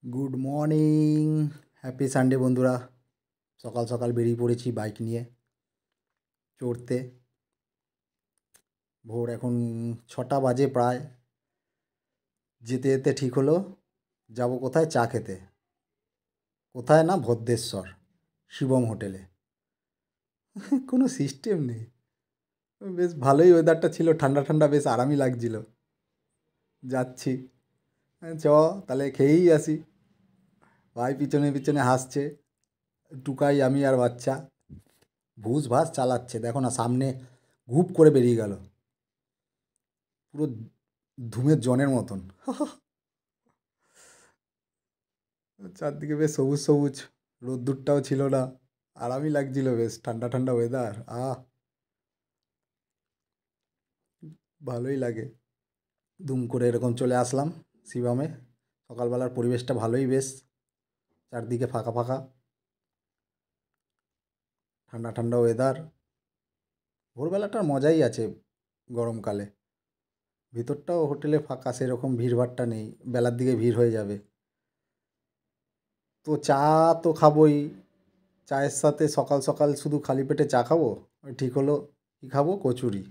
Good morning, happy Sunday বন্ধুরা। সকাল সকাল বেরিয়ে পড়েছি বাইক নিয়ে চড়তে। ভোর এখন 6টা বাজে প্রায়। যেতে যেতে ঠিক হলো যাব কোথায়, চা খেতে। কোথায় না, ভদ্রেশ্বর শিবম হোটেলে। কোনো সিস্টেম নেই। বেশ ভালোই ওয়েদারটা ছিল, ঠান্ডা ঠান্ডা, বেশ আরামই লাগছিল। যাচ্ছি, চ তাহলে খেয়েই আসি। ভাই পিছনে পিছনে হাসছে, টুকাই আমি আর বাচ্চা। ভুস ভাস চালাচ্ছে, দেখো না সামনে ঘুপ করে বেরিয়ে গেল, পুরো ধূমের জনের মতন। চারদিকে বেশ সবুজ সবুজ, রোদ্দুরটাও ছিল না, আরামই লাগছিল, বেশ ঠান্ডা ঠান্ডা ওয়েদার। ভালোই লাগে। দুম করে এরকম চলে আসলাম শিবমে। সকালবেলার পরিবেশটা ভালোই, বেশ চারদিকে ফাঁকা ফাঁকা, ঠান্ডা ঠান্ডা ওয়েদার। ভোরবেলাটার মজাই আছে গরমকালে। ভিতরটাও হোটেলে ফাঁকা, সেরকম ভিড়ভাট্টা নেই, বেলার দিকে ভিড় হয়ে যাবে। তো চা তো খাবোই, চায়ের সাথে সকাল সকাল শুধু খালি পেটে চা খাবো? ঠিক হলো, কী খাবো, কচুরি।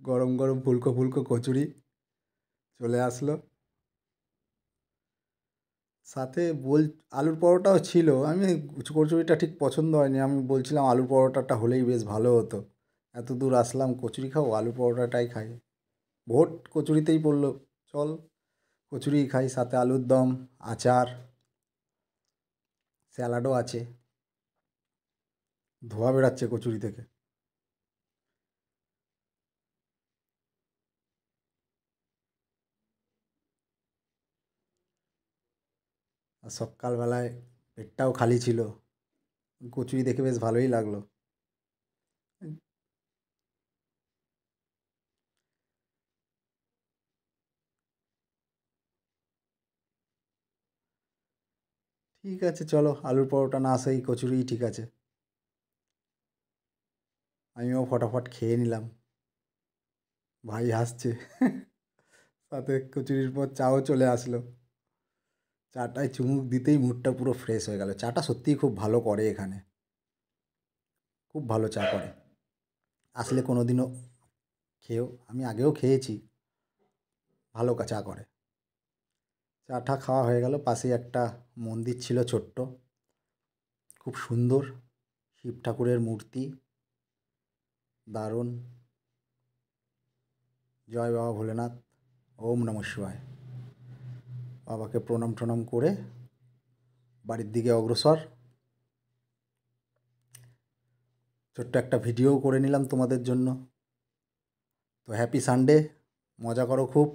গরম গরম ফুলকো ফুলকো কচুরি চলে আসলো সাথে। আলুর পরোটাও ছিল। আমি কচুরিটা ঠিক পছন্দ হয়নি, আমি বলছিলাম আলুর পরোটাটা হলেই বেশ ভালো হতো। এত দূর আসলাম, কচুরি খাবো, আলুর পরোটাটাই খাই। ভোট কচুরিতেই পড়লো, চল কচুরিই খাই, সাথে আলুর দম, আচার, স্যালাডও আছে। ধোয়া বেরাচ্ছে কচুরি থেকে। আর সকালবেলায় পেটটাও খালি ছিল, কচুরি দেখে বেশ ভালোই লাগলো। ঠিক আছে, চলো, আলুর পরোটা না সেই কচুরিই ঠিক আছে। আমিও ফটাফট খেয়ে নিলাম, ভাই হাসছে। সাথে কচুরির পর চাও চলে আসলো। চাটায় চুমুক দিতেই মুডটা পুরো ফ্রেশ হয়ে গেল। চাটা সত্যিই খুব ভালো করে এখানে, খুব ভালো চা করে। আসলে কোনো দিনও খেয়েও, আমি আগেও খেয়েছি, ভালো চা করে। চাটা খাওয়া হয়ে গেল, পাশেই একটা মন্দির ছিল ছোট্ট, খুব সুন্দর, শিব ঠাকুরের মূর্তি, দারুণ। জয় বাবা ভোলেনাথ, ওম নমঃ শিবায়। বাবাকে প্রণাম টনাম করে বাড়ির দিকে অগ্রসর। ছোট্ট একটা ভিডিও করে নিলাম তোমাদের জন্য। তো হ্যাপি সানডে, মজা করো খুব।